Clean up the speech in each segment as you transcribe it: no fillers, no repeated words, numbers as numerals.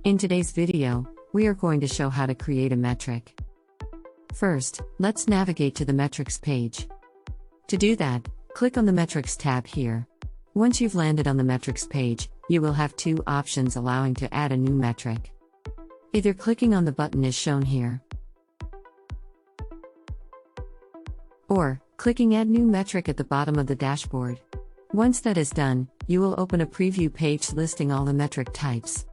In today's video, we are going to show how to create a metric. First, let's navigate to the metrics page. To do that, click on the metrics tab here. Once you've landed on the metrics page, you will have two options allowing to add a new metric. Either clicking on the button is shown here, or clicking Add New Metric at the bottom of the dashboard. Once that is done, you will open a preview page listing all the metric types.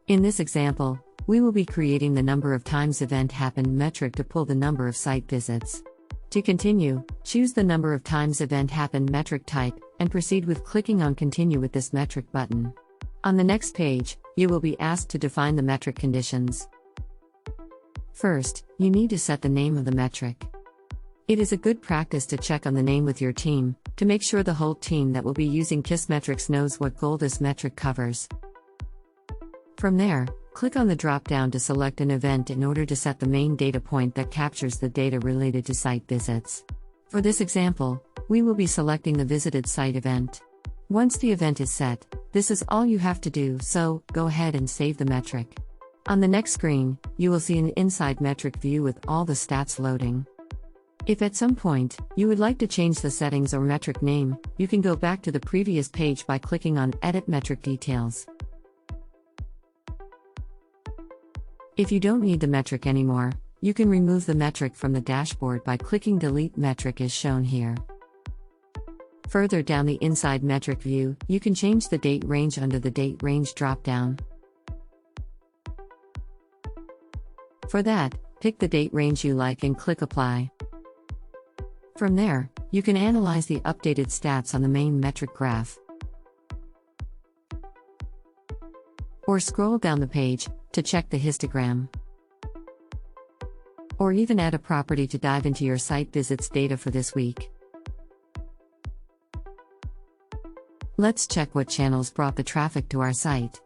In this example, we will be creating the number of times event happened metric to pull the number of site visits. To continue, choose the number of times event happened metric type, and proceed with clicking on Continue with this metric button. On the next page, you will be asked to define the metric conditions. First, you need to set the name of the metric. It is a good practice to check on the name with your team, to make sure the whole team that will be using Kissmetrics knows what goal this metric covers. From there, click on the drop-down to select an event in order to set the main data point that captures the data related to site visits. For this example, we will be selecting the visited site event. Once the event is set, this is all you have to do, so go ahead and save the metric. On the next screen, you will see an inside metric view with all the stats loading. If at some point, you would like to change the settings or metric name, you can go back to the previous page by clicking on Edit Metric Details. If you don't need the metric anymore, you can remove the metric from the dashboard by clicking Delete Metric as shown here. Further down the inside metric view, you can change the date range under the Date Range drop-down. For that, pick the date range you like and click Apply. From there, you can analyze the updated stats on the main metric graph. Or scroll down the page to check the histogram. Or even add a property to dive into your site visits data for this week. Let's check what channels brought the traffic to our site.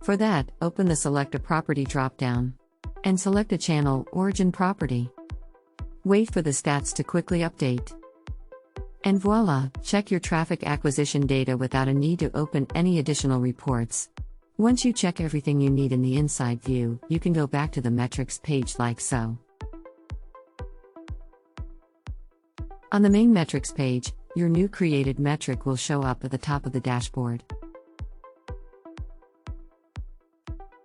For that, open the Select a Property drop-down and select a channel origin property. Wait for the stats to quickly update. And voila, check your traffic acquisition data without a need to open any additional reports. Once you check everything you need in the inside view, you can go back to the metrics page like so. On the main metrics page, your new created metric will show up at the top of the dashboard.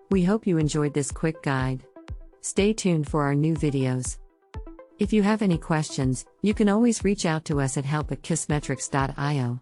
We hope you enjoyed this quick guide. Stay tuned for our new videos. If you have any questions, you can always reach out to us at help@kissmetrics.io.